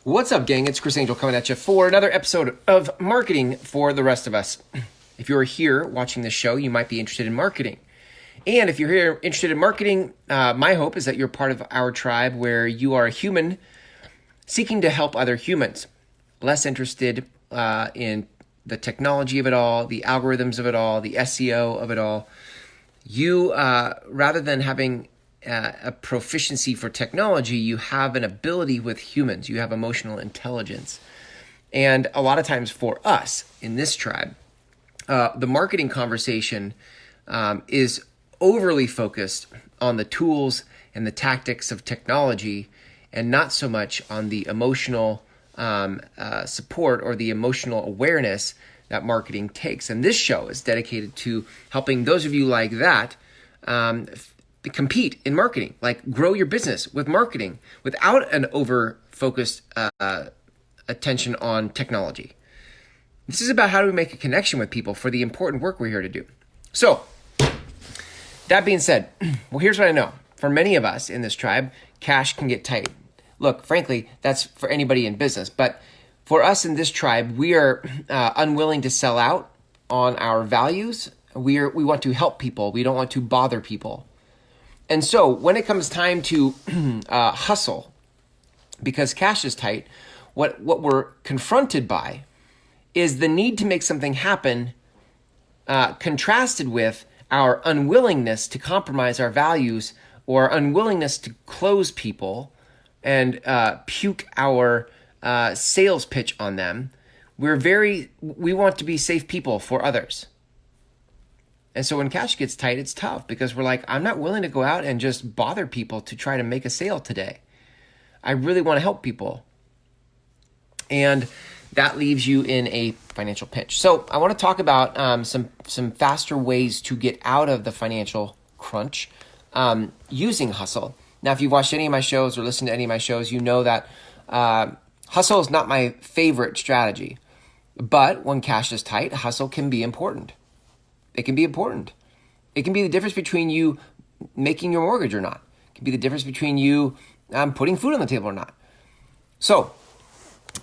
What's up, gang? It's Chris Angel coming at you for another episode of Marketing for the Rest of Us. If you're here watching this show, you might be interested in marketing. And if you're here interested in marketing, my hope is that you're part of our tribe where you are a human seeking to help other humans, less interested in the technology of it all, the algorithms of it all, the SEO of it all. You, rather than having a proficiency for technology, you have an ability with humans. You have emotional intelligence. And a lot of times for us in this tribe, the marketing conversation is overly focused on the tools and the tactics of technology and not so much on the emotional support or the emotional awareness that marketing takes. And this show is dedicated to helping those of you like that compete in marketing, like grow your business with marketing without an over-focused attention on technology. This is about how do we make a connection with people for the important work we're here to do. So, that being said, well, here's what I know. For many of us in this tribe, cash can get tight. Look, frankly, that's for anybody in business. But for us in this tribe, we are unwilling to sell out on our values. We want to help people. We don't want to bother people. And so when it comes time to hustle, because cash is tight, what we're confronted by is the need to make something happen contrasted with our unwillingness to compromise our values or unwillingness to close people and puke our sales pitch on them. We want to be safe people for others. And so when cash gets tight, it's tough because we're like, I'm not willing to go out and just bother people to try to make a sale today. I really want to help people. And that leaves you in a financial pinch. So I want to talk about some faster ways to get out of the financial crunch using hustle. Now, if you've watched any of my shows or listened to any of my shows, you know that hustle is not my favorite strategy. But when cash is tight, hustle can be important. It can be important. It can be the difference between you making your mortgage or not. It can be the difference between you putting food on the table or not. So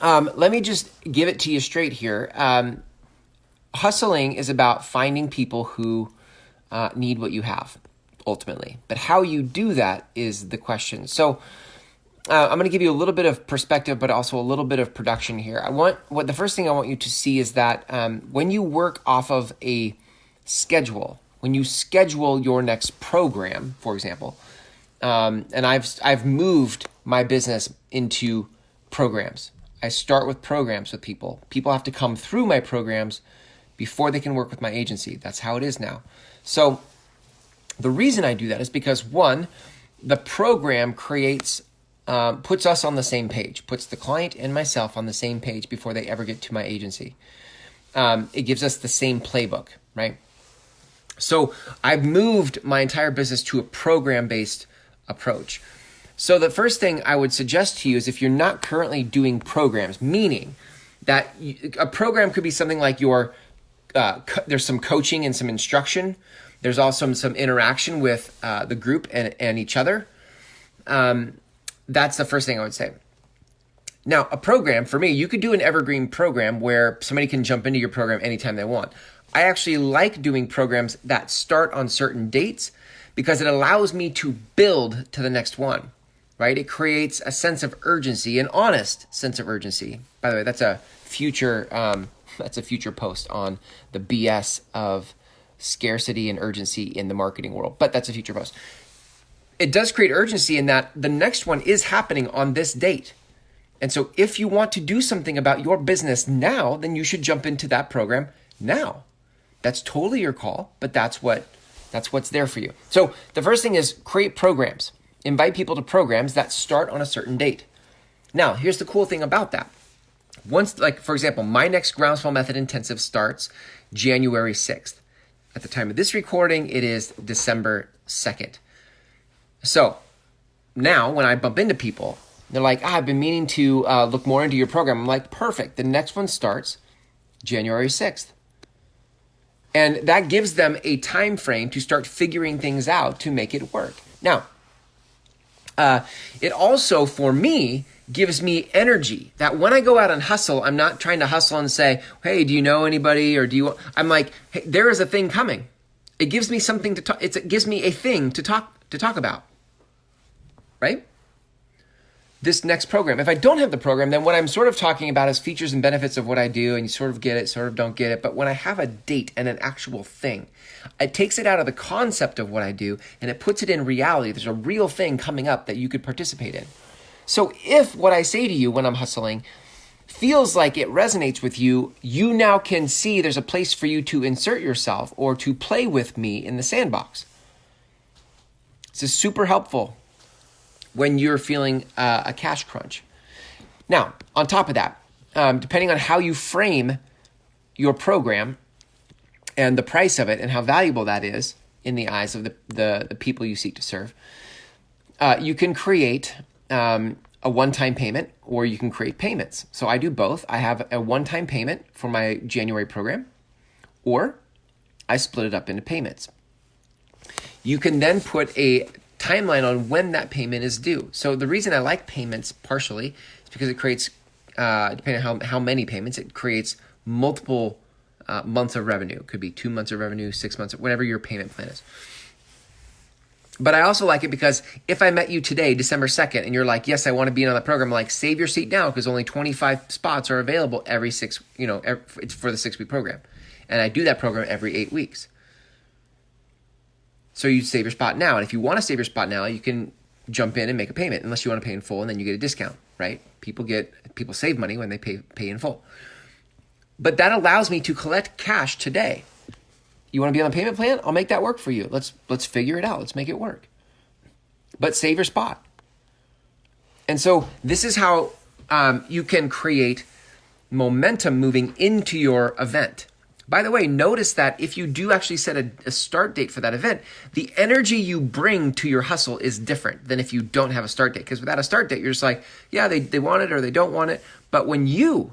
let me just give it to you straight here. Hustling is about finding people who need what you have, ultimately. But how you do that is the question. So I'm going to give you a little bit of perspective, but also a little bit of production here. The first thing I want you to see is that when you work off of a schedule, when you schedule your next program, for example, and I've moved my business into programs. I start with programs with people. People have to come through my programs before they can work with my agency. That's how it is now. So the reason I do that is because, one, the program puts us on the same page, puts the client and myself on the same page before they ever get to my agency. It gives us the same playbook, right? So I've moved my entire business to a program-based approach. So the first thing I would suggest to you is if you're not currently doing programs, meaning that a program could be something like there's some coaching and some instruction. There's also some interaction with the group and each other. That's the first thing I would say. Now, a program, for me, you could do an evergreen program where somebody can jump into your program anytime they want. I actually like doing programs that start on certain dates because it allows me to build to the next one, right? It creates a sense of urgency, an honest sense of urgency. By the way, that's a future post on the BS of scarcity and urgency in the marketing world, but that's a future post. It does create urgency in that the next one is happening on this date. And so if you want to do something about your business now, then you should jump into that program now. That's totally your call, but that's what's there for you. So the first thing is create programs. Invite people to programs that start on a certain date. Now, here's the cool thing about that. Once, like, for example, my next Groundswell Method Intensive starts January 6th. At the time of this recording, it is December 2nd. So now when I bump into people, they're like, I've been meaning to look more into your program. I'm like, perfect. The next one starts January 6th. And that gives them a time frame to start figuring things out to make it work. Now, it also, for me, gives me energy. That when I go out and hustle, I'm not trying to hustle and say, hey, do you know anybody? Or I'm like, hey, there is a thing coming. It gives me something to talk, it gives me a thing to talk about, right? This next program. If I don't have the program, then what I'm sort of talking about is features and benefits of what I do, and you sort of get it, sort of don't get it. But when I have a date and an actual thing, it takes it out of the concept of what I do and it puts it in reality. There's a real thing coming up that you could participate in. So if what I say to you when I'm hustling feels like it resonates with you, you now can see there's a place for you to insert yourself or to play with me in the sandbox. This is super helpful when you're feeling a cash crunch. Now, on top of that, depending on how you frame your program and the price of it and how valuable that is in the eyes of the people you seek to serve, you can create a one-time payment, or you can create payments. So I do both. I have a one-time payment for my January program, or I split it up into payments. You can then put a timeline on when that payment is due. So the reason I like payments partially is because it creates, depending on how many payments, it creates multiple months of revenue. It could be 2 months of revenue, 6 months, whatever your payment plan is. But I also like it because if I met you today, December 2nd, and you're like, yes, I want to be in on that program, I'm like, save your seat now because only 25 spots are available every 6, it's for the 6-week program. And I do that program every 8 weeks. So you save your spot now. And if you want to save your spot now, you can jump in and make a payment unless you want to pay in full, and then you get a discount, right? People save money when they pay in full. But that allows me to collect cash today. You want to be on a payment plan? I'll make that work for you. Let's figure it out. Let's make it work. But save your spot. And so this is how you can create momentum moving into your event. By the way, notice that if you do actually set a start date for that event, the energy you bring to your hustle is different than if you don't have a start date. Because without a start date, you're just like, yeah, they want it or they don't want it. But when you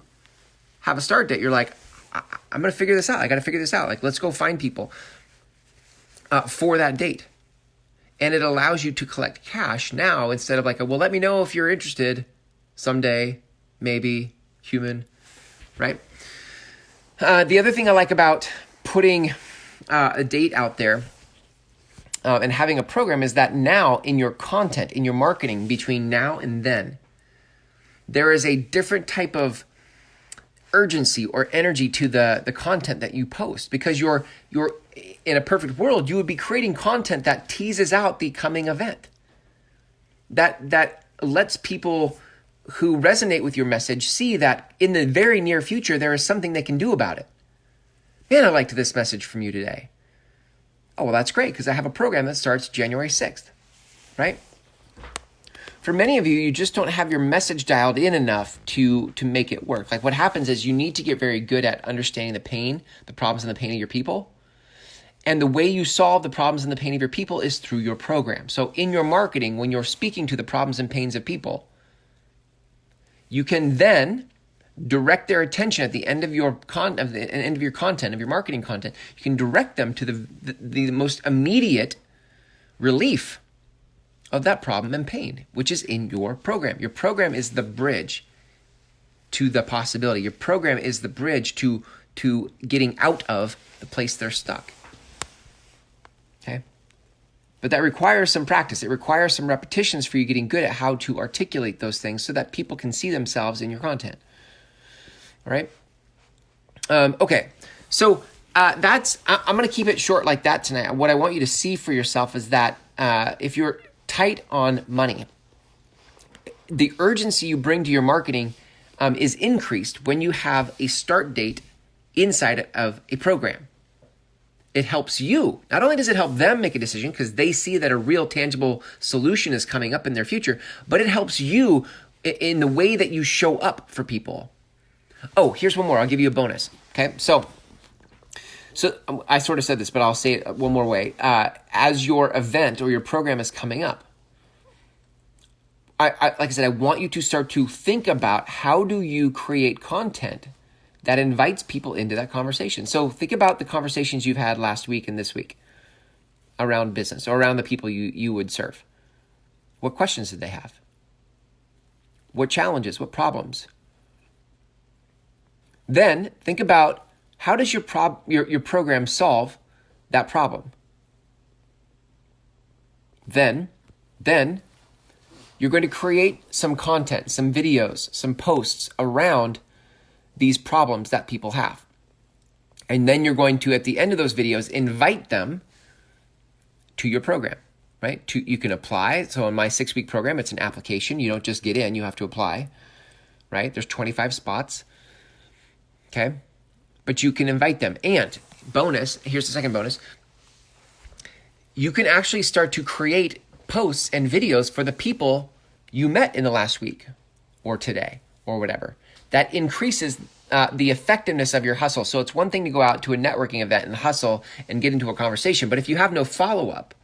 have a start date, you're like, I'm going to figure this out. I got to figure this out. Like, let's go find people for that date. And it allows you to collect cash now instead of like, well, let me know if you're interested someday, maybe, human, right? The other thing I like about putting a date out there and having a program is that now in your content, in your marketing between now and then, there is a different type of urgency or energy to the content that you post, because you're in a perfect world, you would be creating content that teases out the coming event, that lets people who resonate with your message see that in the very near future, there is something they can do about it. Man, I liked this message from you today. Oh, well, that's great because I have a program that starts January 6th, right? For many of you, you just don't have your message dialed in enough to make it work. Like what happens is you need to get very good at understanding the pain, the problems and the pain of your people. And the way you solve the problems and the pain of your people is through your program. So in your marketing, when you're speaking to the problems and pains of people, you can then direct their attention at the end of your content, of your marketing content. You can direct them to the most immediate relief of that problem and pain, which is in your program. Your program is the bridge to the possibility. Your program is the bridge to getting out of the place they're stuck. Okay? But that requires some practice. It requires some repetitions for you getting good at how to articulate those things so that people can see themselves in your content. All right? Okay. So I'm going to keep it short like that tonight. What I want you to see for yourself is that if you're tight on money, the urgency you bring to your marketing is increased when you have a start date inside of a program. It helps you. Not only does it help them make a decision because they see that a real tangible solution is coming up in their future, but it helps you in the way that you show up for people. Oh, here's one more. I'll give you a bonus. Okay. So I sort of said this, but I'll say it one more way. As your event or your program is coming up, like I said, I want you to start to think about how do you create content that invites people into that conversation. So think about the conversations you've had last week and this week around business or around the people you would serve. What questions did they have? What challenges? What problems? Then think about, how does your program solve that problem? Then you're going to create some content, some videos, some posts around these problems that people have. And then you're going to, at the end of those videos, invite them to your program, right? You can apply. So in my 6-week program, it's an application. You don't just get in, you have to apply, right? There's 25 spots, okay? But you can invite them. And bonus, here's the second bonus. You can actually start to create posts and videos for the people you met in the last week or today or whatever. That increases the effectiveness of your hustle. So it's one thing to go out to a networking event and hustle and get into a conversation. But if you have no follow-up,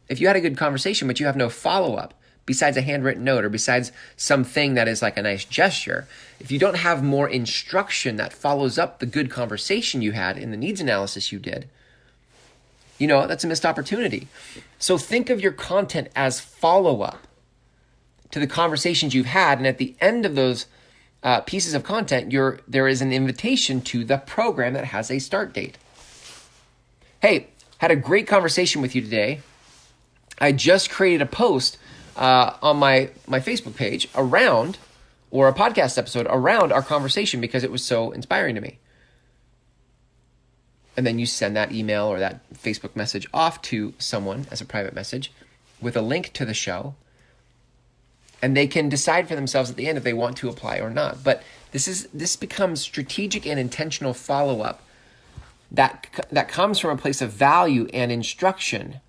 if you had a good conversation, but you have no follow-up, besides a handwritten note or besides something that is like a nice gesture, if you don't have more instruction that follows up the good conversation you had in the needs analysis you did, that's a missed opportunity. So think of your content as follow-up to the conversations you've had. And at the end of those pieces of content, there is an invitation to the program that has a start date. Hey, had a great conversation with you today. I just created a post on my Facebook page around, or a podcast episode around our conversation because it was so inspiring to me. And then you send that email or that Facebook message off to someone as a private message with a link to the show. And they can decide for themselves at the end if they want to apply or not. But this becomes strategic and intentional follow-up that comes from a place of value and instruction,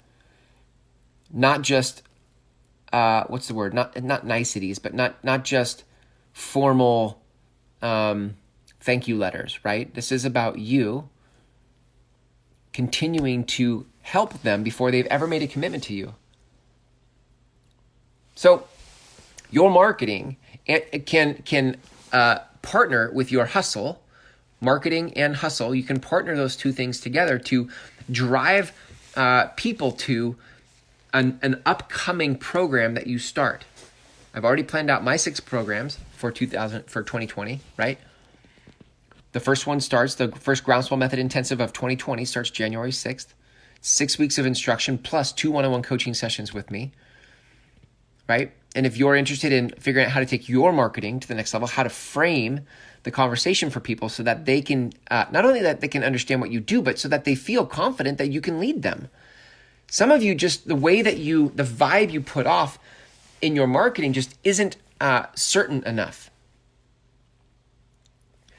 not just not niceties, but not just formal thank you letters, right? This is about you continuing to help them before they've ever made a commitment to you. So your marketing can partner with your hustle. Marketing and hustle, you can partner those two things together to drive people to an upcoming program that you start. I've already planned out my 6 programs for 2020, right? The first one starts, the first Groundswell Method Intensive of 2020 starts January 6th. 6 weeks of instruction plus 2 one-on-one coaching sessions with me, right? And if you're interested in figuring out how to take your marketing to the next level, how to frame the conversation for people so that they can, not only that they can understand what you do, but so that they feel confident that you can lead them. Some of you, just the way that the vibe you put off in your marketing just isn't certain enough.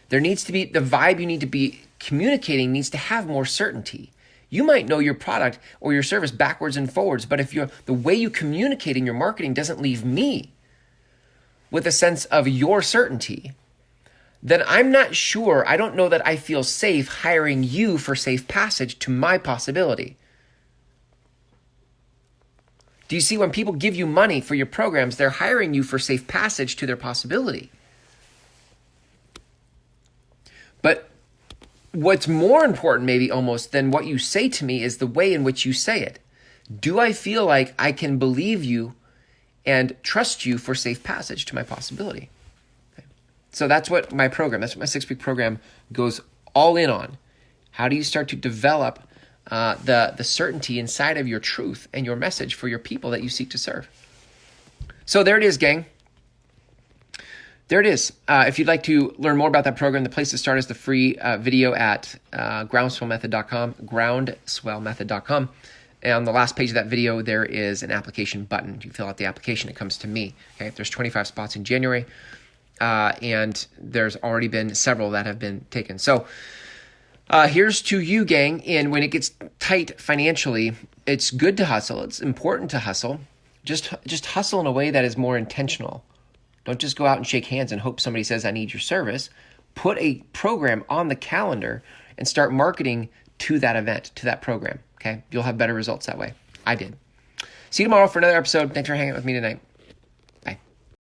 There needs to be, the vibe you need to be communicating needs to have more certainty. You might know your product or your service backwards and forwards, but if the way you communicate in your marketing doesn't leave me with a sense of your certainty, then I'm not sure, I don't know that I feel safe hiring you for safe passage to my possibility. Do you see, when people give you money for your programs, they're hiring you for safe passage to their possibility. But what's more important maybe almost than what you say to me is the way in which you say it. Do I feel like I can believe you and trust you for safe passage to my possibility? Okay. So that's what my 6-week program goes all in on. How do you start to develop the certainty inside of your truth and your message for your people that you seek to serve? So there it is, gang. There it is. If you'd like to learn more about that program, the place to start is the free video at groundswellmethod.com, groundswellmethod.com. And on the last page of that video, there is an application button. You fill out the application, it comes to me. Okay, there's 25 spots in January, and there's already been several that have been taken. So here's to you, gang. And when it gets tight financially, it's good to hustle. It's important to hustle. Just hustle in a way that is more intentional. Don't just go out and shake hands and hope somebody says, I need your service. Put a program on the calendar and start marketing to that event, to that program, okay? You'll have better results that way. I did. See you tomorrow for another episode. Thanks for hanging out with me tonight.